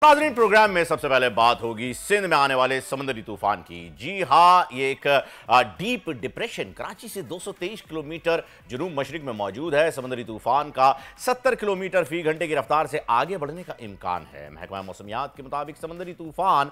नाज़रीन, प्रोग्राम में सबसे पहले बात होगी सिंध में आने वाले समुद्री तूफान की। जी हाँ, ये एक डीप डिप्रेशन कराची से 223 किलोमीटर जुनूब मशरिक में मौजूद है। समुद्री तूफान का 70 किलोमीटर फी घंटे की रफ्तार से आगे बढ़ने का इम्कान है। महकमा मौसमियात के मुताबिक समुद्री तूफान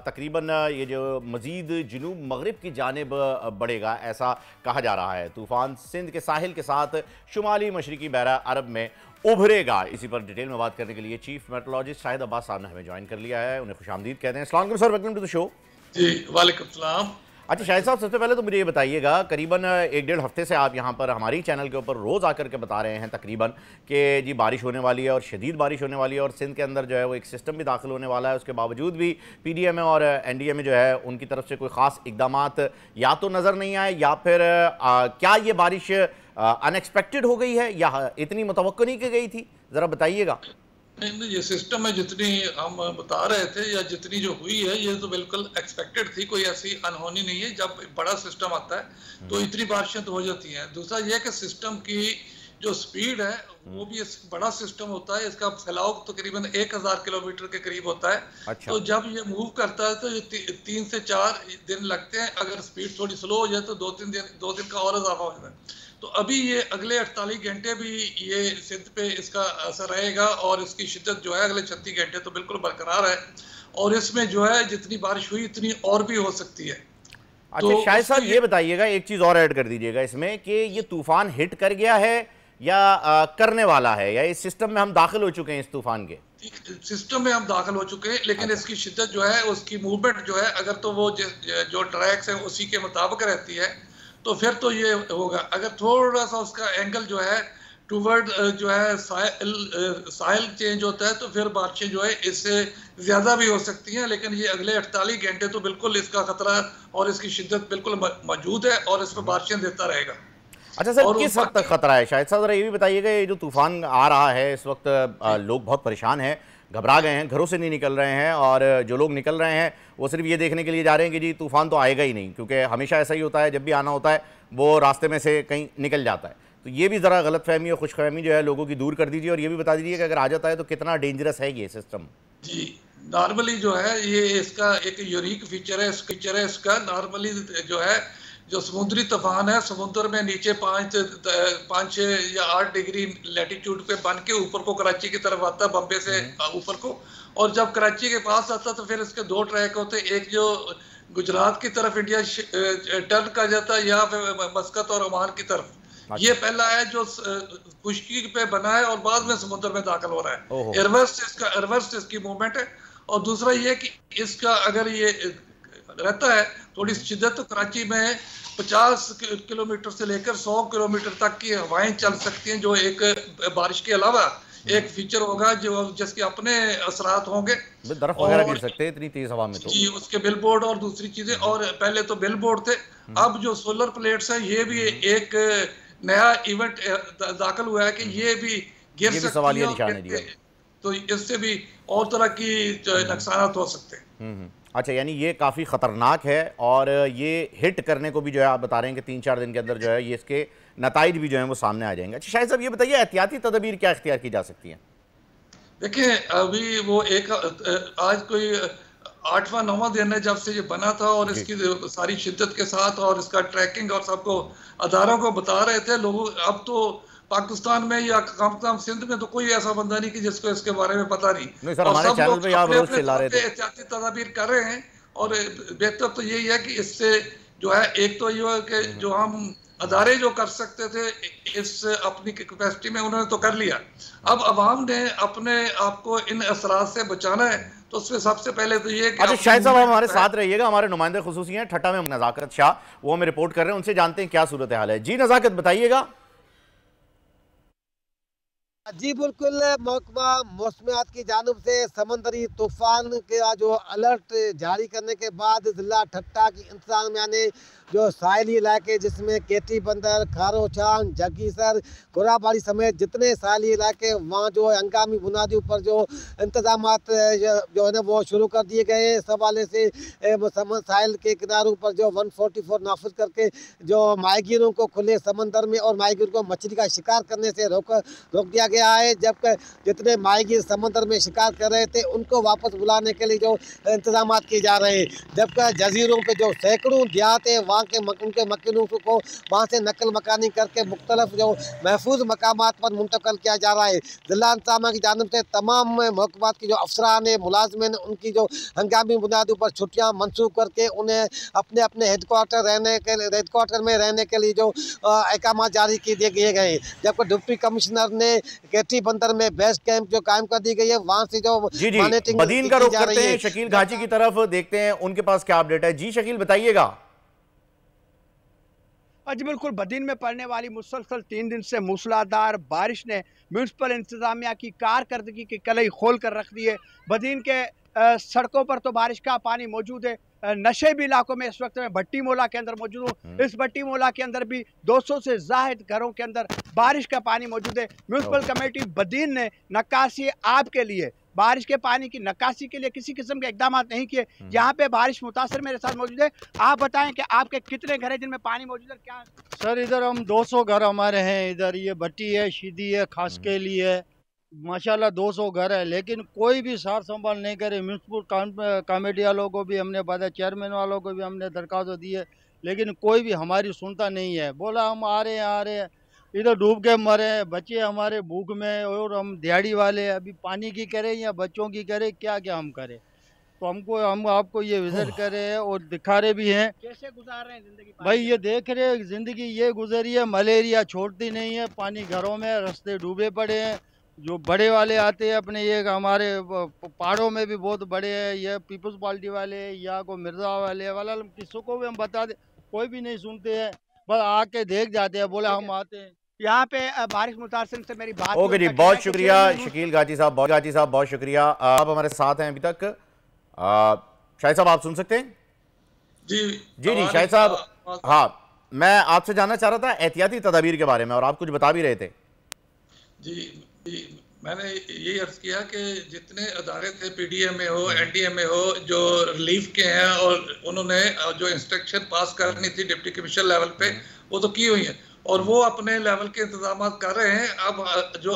तकरीबन ये जो मजीद जुनूब मगरिब की जानिब बढ़ेगा, ऐसा कहा जा रहा है। तूफान सिंध के साहिल के साथ शुमाली मशरिकी बहरा अरब में उभरेगा। इसी पर डिटेल में बात करने के लिए चीफ मेट्रोलॉजिस्ट शाहिद अब्बास साहब ने हमें ज्वाइन कर लिया है। उन्हें खुशामदीद कहते हैं। अस्सलाम वालेकुम sir, welcome to the show. जी वालेकुम सलाम। अच्छा शाहिद साहब, सबसे पहले तो मुझे ये बताइएगा, करीबन 1-1.5 हफ्ते से आप यहाँ पर हमारी चैनल के ऊपर रोज़ आकर के बता रहे हैं तकरीबन कि जी बारिश होने वाली है और शदीद बारिश होने वाली है और सिंध के अंदर जो है वो एक सिस्टम भी दाखिल होने वाला है। उसके बावजूद भी PDMA और NDMA जो है उनकी तरफ से कोई ख़ास इकदामात या तो नज़र नहीं आए या फिर क्या ये बारिश अनएक्सपेक्टेड हो गई है या इतनी मुतवक्को नहीं की गई थी, ज़रा बताइएगा। नहीं, ये सिस्टम में जितनी हम बता रहे थे या जितनी जो हुई है ये तो बिल्कुल एक्सपेक्टेड थी, कोई ऐसी अनहोनी नहीं है। जब बड़ा सिस्टम आता है तो इतनी बारिशें तो हो जाती हैं। दूसरा ये कि सिस्टम की जो स्पीड है वो भी बड़ा सिस्टम होता है, इसका फैलाव तकरीबन 1000 किलोमीटर के करीब होता है। अच्छा। तो जब ये मूव करता है तो ये 3 से 4 दिन लगते हैं। अगर स्पीड थोड़ी स्लो हो जाए तो 2 दिन का और इजाफा हो जाता है। तो अभी ये अगले 48 घंटे भी ये सिंध पे इसका असर रहेगा और इसकी शिद्दत जो है अगले 36 घंटे तो बिल्कुल बरकरार है और इसमें जो है जितनी बारिश हुई इतनी और भी हो सकती है। अच्छा तो शाहिद साहब, ये बताइएगा, एक चीज़ और ऐड कर दीजिएगा इसमें कि ये तूफ़ान हिट कर गया है या करने वाला है, या इस सिस्टम में हम दाखिल हो चुके हैं इस तूफ़ान के? सिस्टम में हम दाखिल हो चुके हैं, लेकिन इसकी शिद्दत जो है उसकी मूवमेंट जो है अगर तो वो जो ट्रैक्स है उसी के मुताबिक रहती है तो फिर तो ये होगा। अगर थोड़ा सा उसका एंगल जो है टूवर्ड जो है साहिल चेंज होता है तो फिर बारिशें जो है इससे ज़्यादा भी हो सकती हैं। लेकिन ये अगले 48 घंटे तो बिल्कुल इसका खतरा और इसकी शिद्दत बिल्कुल मौजूद है और इसमें बारिशें देता रहेगा। अच्छा सर, किस हद तक खतरा है? शायद साहब ज़रा ये भी बताइएगा, ये जो तूफ़ान आ रहा है इस वक्त लोग बहुत परेशान हैं, घबरा गए हैं, घरों से नहीं निकल रहे हैं और जो लोग निकल रहे हैं वो सिर्फ ये देखने के लिए जा रहे हैं कि जी तूफ़ान तो आएगा ही नहीं, क्योंकि हमेशा ऐसा ही होता है, जब भी आना होता है वो रास्ते में से कहीं निकल जाता है। तो ये भी ज़रा गलतफहमी और खुशफहमी जो है लोगों की दूर कर दीजिए और ये भी बता दीजिए कि अगर आ जाता है तो कितना डेंजरस है ये सिस्टम। जी, नॉर्मली जो है ये इसका एक यूनिक फीचर है, इसका नॉर्मली जो है जो समुद्री तूफान है समुद्र में नीचे 5-6 या 8 डिग्री लैटिट्यूड पे बन के ऊपर को कराची की तरफ आता है, बम्बे से ऊपर को, और जब कराची के पास आता तो फिर इसके 2 ट्रैक होते हैं। एक जो गुजरात की तरफ इंडिया टर्न कर जाता है या फिर मस्कत और ओमान की तरफ। ये पहला है जो खुश्की पे बना है और बाद में समुद्र में दाखिल हो रहा है। रिवर्स इसकी मूवमेंट है। और दूसरा ये कि इसका अगर ये रहता है थोड़ी शिद्दत तो कराची में 50 किलोमीटर से लेकर 100 किलोमीटर तक की हवाएं चल सकती हैं, जो एक बारिश के अलावा एक फीचर होगा जो जिसके अपने असरात होंगे। बर्फ वगैरह गिर सकते हैं इतनी तेज हवा में तो। जी, उसके बिल बोर्ड और दूसरी चीजें, और पहले तो बिल बोर्ड थे, अब जो सोलर प्लेट्स हैं ये भी एक नया इवेंट दाखिल हुआ है कि ये भी गिर सकती है, तो इससे भी और तरह की नुकसान हो सकते हैं। अच्छा, यानी ये काफ़ी ख़तरनाक है और ये हिट करने को भी जो है आप बता रहे हैं कि 3-4 दिन के अंदर जो है ये इसके नताइज भी जो है वो सामने आ जाएंगे। अच्छा शायद साहब, ये बताइए एहतियाती तदबीर क्या इख्तियार की जा सकती हैं? देखिए, अभी वो एक आज कोई 8वां-9वां दिन है जब से ये बना था और इसकी सारी शिद्दत के साथ और इसका ट्रैकिंग और सबको अदारों को बता रहे थे लोग। अब तो पाकिस्तान में या कम सिंध में तो कोई ऐसा बंदा नहीं कि जिसको इसके बारे में पता नहीं सर, हमारे चैनल पे आप रोज चिल्ला रहे थे। एहतियाती तदाबीर कर रहे हैं और बेहतर तो यही है कि इससे जो है एक तो ये है कि जो हम अदारे जो कर सकते थे इस अपनी कैपेसिटी में उन्होंने तो कर लिया। अब अवाम ने अपने आप को इन असरात से बचाना है तो उसमें सबसे पहले तो ये। अच्छा शाहिद साहब, आप हमारे साथ रहिएगा, हमारे नुमाइंदे खुसूसी हैं ठट्टा में नज़ाकत शाह, वो हमें रिपोर्ट कर रहे हैं, उनसे जानते हैं क्या सूरत हाल है। जी नज़ाकत, बताइएगा। जी बिल्कुल, महकमा मौसमियात की जानब से समंदरी तूफ़ान का जो अलर्ट जारी करने के बाद ज़िला ठट्टा की इंतज़ामिया ने जो साहिली इलाके जिसमें केटी बंदर, खारोचांग, जगीसर, कोराबाड़ी समेत जितने साहिली इलाके वहाँ जो है हंगामी बुनियादी पर जो इंतजाम जो है ना वो शुरू कर दिए गए। इस हवाले से साहिल के किनारों पर जो 144 नाफिज करके जो माहीगीरों को खुले समंदर में और माहीगीर को मछली का शिकार करने से रोक दिया गया है, जब जितने माहीगीर समंदर में शिकार कर रहे थे उनको वापस बुलाने के लिए जो इंतजाम किए जा रहे हैं। जबकि जजीरों पे जो सैकड़ों देहात है वहाँ के उनके मकीनों को वहाँ से नकल मकानी करके मुख्तलिफ जो महफूज मकामात पर मुंतकिल किया जा रहा है। जिला इंतजामिया की जानिब से तमाम महकमात के जो अफसरान है, मुलाजमिन, उनकी जो हंगामी बुनियादों पर छुट्टियाँ मनसूख करके उन्हें अपने अपने हेडक्वार्टर में रहने के लिए जो अहकाम जारी किए गए। जबकि डिप्टी कमिश्नर ने केटी बंदर में बेस कैंप जो कायम कर दी गई है, वहाँ से जो मॉनिटरिंग बदीन का रुख करते हैं, शकील घाची की तरफ देखते हैं उनके पास क्या अपडेट है। जी शकील, बताइएगा। जी बिल्कुल, बदीन में पड़ने वाली मुसलसल 3 दिन से मूसलाधार बारिश ने म्यूनसिपल इंतजामिया की कारकर्दगी की कलई खोल कर रख दी है। बदीन के सड़कों पर तो बारिश का पानी मौजूद है। नशेबी इलाकों में इस वक्त मैं भट्टी मोला के अंदर मौजूद हूँ। इस भट्टी मोला के अंदर भी 200 से ज़ायद घरों के अंदर बारिश का पानी मौजूद है। म्यूनसिपल कमेटी बदीन ने नक्काशी आब के लिए, बारिश के पानी की नक्काशी के लिए किसी किस्म के इकदाम नहीं किए। यहाँ पे बारिश मुतासर मेरे साथ मौजूद है। आप बताएं कि आपके कितने घर हैं जिनमें पानी मौजूद है? क्या सर, इधर हम 200 घर हमारे हैं। इधर ये भट्टी है, शीदी है, खास के लिए माशाल्लाह 200 घर है, लेकिन कोई भी सार संभाल नहीं करे। म्यूनसिपल कमेटी वालों को भी हमने बताया, चेयरमैन वालों को भी हमने दरखास्त दी है, लेकिन कोई भी हमारी सुनता नहीं है। बोला हम आ रहे हैं, इधर डूब के मरे, बच्चे हमारे भूख में, और हम दिहाड़ी वाले अभी पानी की करें या बच्चों की करें, क्या क्या हम करें। तो हम आपको ये विजिट करें और दिखा रहे भी हैं कैसे गुजार रहे हैं जिंदगी। भाई ये देख रहे हैं जिंदगी ये गुजरी है। मलेरिया छोड़ती नहीं है, पानी घरों में, रास्ते डूबे पड़े हैं। जो बड़े वाले आते हैं अपने, ये हमारे पहाड़ों में भी बहुत बड़े हैं, ये पीपल्स पार्टी वाले या को मिर्जा वाले वाला, किसी को भी हम बता दे कोई भी नहीं सुनते हैं, बस आके देख जाते हैं, बोले हम आते हैं। यहाँ पे बारिश मुतासिर से मेरी बात ओके जी, बहुत शुक्रिया शकील घाची साहब, बहुत शुक्रिया। आप हमारे साथ हैं अभी तक। शाहिद साहब, आप सुन सकते हैं? जी शाहिद साहब, हाँ, मैं आपसे जानना चाह रहा था एहतियाती तदाबीर के बारे में, और आप कुछ बता भी रहे थे। जी, मैंने यही अर्ज किया कि जितने अदारे थे, पीडीएमए हो, एनडीएमए हो, जो रिलीफ के हैं, और उन्होंने जो इंस्ट्रक्शन पास करनी थी डिप्टी कमिश्नर लेवल पे, वो तो की हुई है, और वो अपने लेवल के इंतजाम कर रहे हैं। अब जो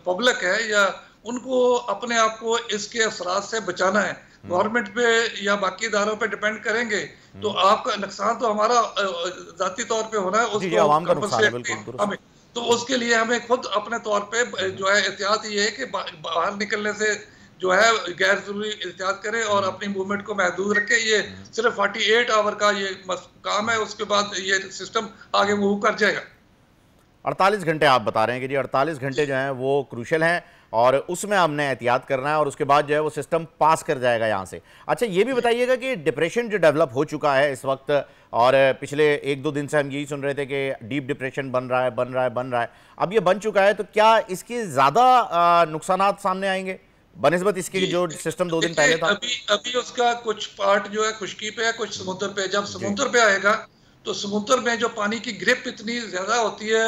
पब्लिक है या उनको अपने आप को इसके असरात से बचाना है। गवर्नमेंट पे या बाकी इदारों पे डिपेंड करेंगे तो आपका नुकसान तो हमारा जाती तौर पे होना है, उसको हमें, तो उसके लिए हमें खुद अपने तौर पे जो है एहतियात ये है कि बाहर निकलने से जो है गैर जरूरी एहतियात करें और अपनी मूवमेंट को महदूद रखें। ये सिर्फ 48 आवर का ये काम है, उसके बाद ये सिस्टम आगे मूव कर जाएगा। 48 घंटे आप बता रहे हैं कि जी 48 घंटे जो हैं वो क्रूशल हैं, और उसमें हमने एहतियात करना है, और उसके बाद जो है वो सिस्टम पास कर जाएगा यहाँ से। अच्छा, ये भी बताइएगा कि डिप्रेशन जो डेवलप हो चुका है इस वक्त, और पिछले 1-2 दिन से हम यही सुन रहे थे कि डीप डिप्रेशन बन रहा है, अब ये बन चुका है, तो क्या इसके ज़्यादा नुकसानात सामने आएंगे बनिस्बत इसके जो सिस्टम 2 दिन पहले था? अभी उसका कुछ पार्ट जो है खुश्की पे है, कुछ समुद्र पे। जब समुद्र पे आएगा तो समुद्र में जो पानी की ग्रिप इतनी ज्यादा होती है,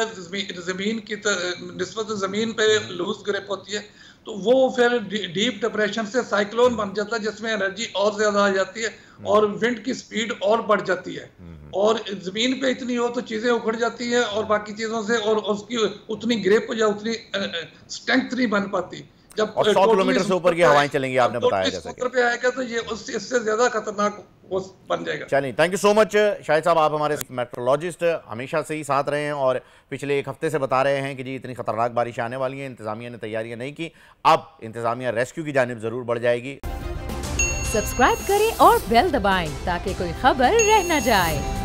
जमीन की निस्बत जमीन पे लूज ग्रिप होती है, तो वो फिर डीप डिप्रेशन से साइक्लोन बन जाता है, जिसमें एनर्जी और ज्यादा आ जाती है और विंड की स्पीड और बढ़ जाती है, और जमीन पे इतनी हो तो चीजें उखड़ जाती है और बाकी चीजों से, और उसकी उतनी ग्रिप या उतनी स्ट्रेंथ नहीं बन पाती। जब 100 किलोमीटर से ऊपर की हवाएं चलेंगी, आपने बताया जैसा कि पे आएगा तो ये इससे ज्यादा खतरनाक बन जाएगा। चलिए, thank you so much Shahid साहब, आप हमारे मेट्रोलॉजिस्ट हमेशा से ही साथ रहे हैं, और पिछले 1 हफ्ते से बता रहे हैं कि जी इतनी खतरनाक बारिश आने वाली है, इंतजामिया ने तैयारियां नहीं की। अब इंतजामिया रेस्क्यू की जानिब जरूर बढ़ जाएगी। सब्सक्राइब करें और बेल दबाएं ताकि कोई खबर रह न जाए।